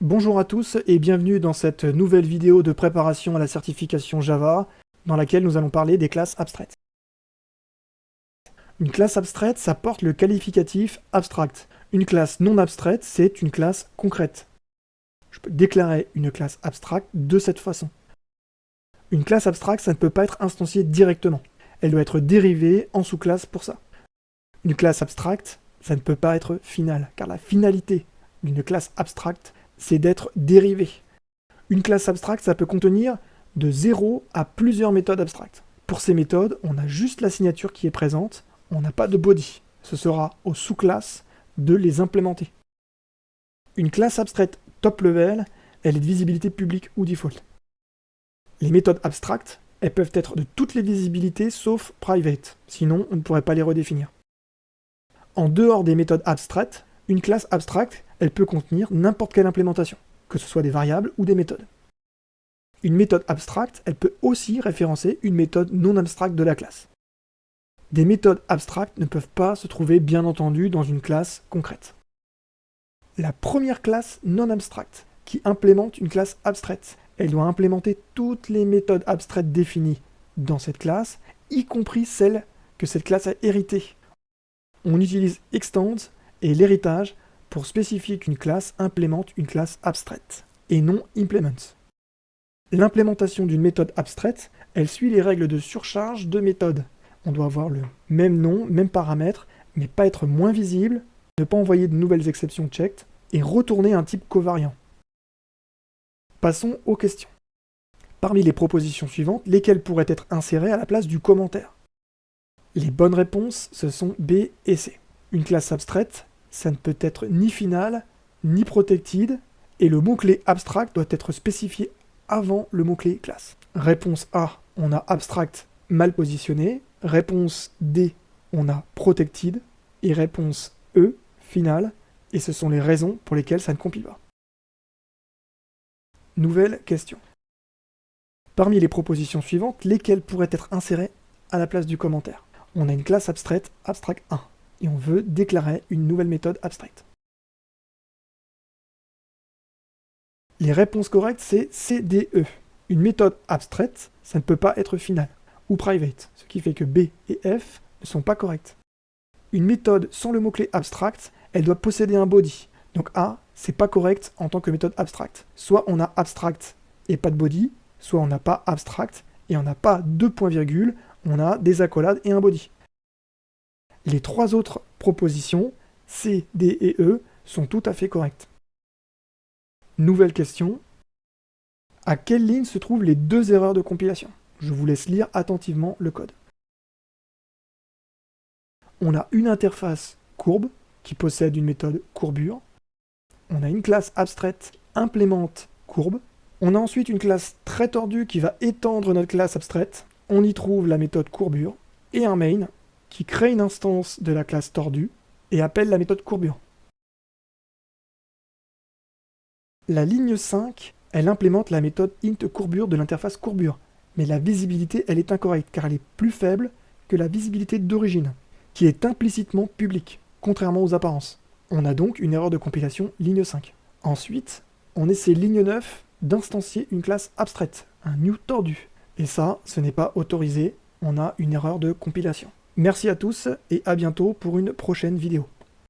Bonjour à tous et bienvenue dans cette nouvelle vidéo de préparation à la certification Java dans laquelle nous allons parler des classes abstraites. Une classe abstraite, ça porte le qualificatif abstract. Une classe non abstraite, c'est une classe concrète. Je peux déclarer une classe abstracte de cette façon. Une classe abstracte, ça ne peut pas être instanciée directement. Elle doit être dérivée en sous-classe pour ça. Une classe abstracte, ça ne peut pas être finale, car la finalité d'une classe abstracte, c'est d'être dérivée. Une classe abstracte, ça peut contenir de 0 à plusieurs méthodes abstractes. Pour ces méthodes, on a juste la signature qui est présente, on n'a pas de body. Ce sera aux sous-classes de les implémenter. Une classe abstraite top level, elle est de visibilité publique ou default. Les méthodes abstractes, elles peuvent être de toutes les visibilités sauf private, sinon on ne pourrait pas les redéfinir. En dehors des méthodes abstraites, une classe abstracte, elle peut contenir n'importe quelle implémentation, que ce soit des variables ou des méthodes. Une méthode abstracte, elle peut aussi référencer une méthode non abstracte de la classe. Des méthodes abstractes ne peuvent pas se trouver bien entendu dans une classe concrète. La première classe non abstracte qui implémente une classe abstraite, elle doit implémenter toutes les méthodes abstraites définies dans cette classe, y compris celles que cette classe a héritées. On utilise extend et l'héritage pour spécifier qu'une classe implémente une classe abstraite, et non implement. L'implémentation d'une méthode abstraite, elle suit les règles de surcharge de méthode. On doit avoir le même nom, même paramètre, mais pas être moins visible, ne pas envoyer de nouvelles exceptions checked, et retourner un type covariant. Passons aux questions. Parmi les propositions suivantes, lesquelles pourraient être insérées à la place du commentaire? Les bonnes réponses, ce sont B et C. Une classe abstraite, ça ne peut être ni finale, ni protected, et le mot-clé abstract doit être spécifié avant le mot-clé classe. Réponse A, on a abstract mal positionné. Réponse D, on a protected. Et réponse E, finale. Et ce sont les raisons pour lesquelles ça ne compile pas. Nouvelle question. Parmi les propositions suivantes, lesquelles pourraient être insérées à la place du commentaire? On a une classe abstraite, abstract 1, et on veut déclarer une nouvelle méthode abstraite. Les réponses correctes, c'est C, D, E. Une méthode abstraite, ça ne peut pas être finale, ou private, ce qui fait que B et F ne sont pas correctes. Une méthode sans le mot-clé abstract, elle doit posséder un body. Donc A, c'est pas correct en tant que méthode abstract. Soit on a abstract et pas de body, soit on n'a pas abstract et on n'a pas deux points-virgules, on a des accolades et un body. Les trois autres propositions, C, D et E, sont tout à fait correctes. Nouvelle question. À quelle ligne se trouvent les deux erreurs de compilation? Je vous laisse lire attentivement le code. On a une interface courbe qui possède une méthode courbure. On a une classe abstraite implémente courbe. On a ensuite une classe très tordue qui va étendre notre classe abstraite. On y trouve la méthode courbure et un main qui crée une instance de la classe tordue et appelle la méthode courbure. La ligne 5, elle implémente la méthode int courbure de l'interface courbure, mais la visibilité, elle est incorrecte car elle est plus faible que la visibilité d'origine, qui est implicitement publique, contrairement aux apparences. On a donc une erreur de compilation ligne 5. Ensuite, on essaie ligne 9 d'instancier une classe abstraite, un new tordu. Et ça, ce n'est pas autorisé, on a une erreur de compilation. Merci à tous et à bientôt pour une prochaine vidéo.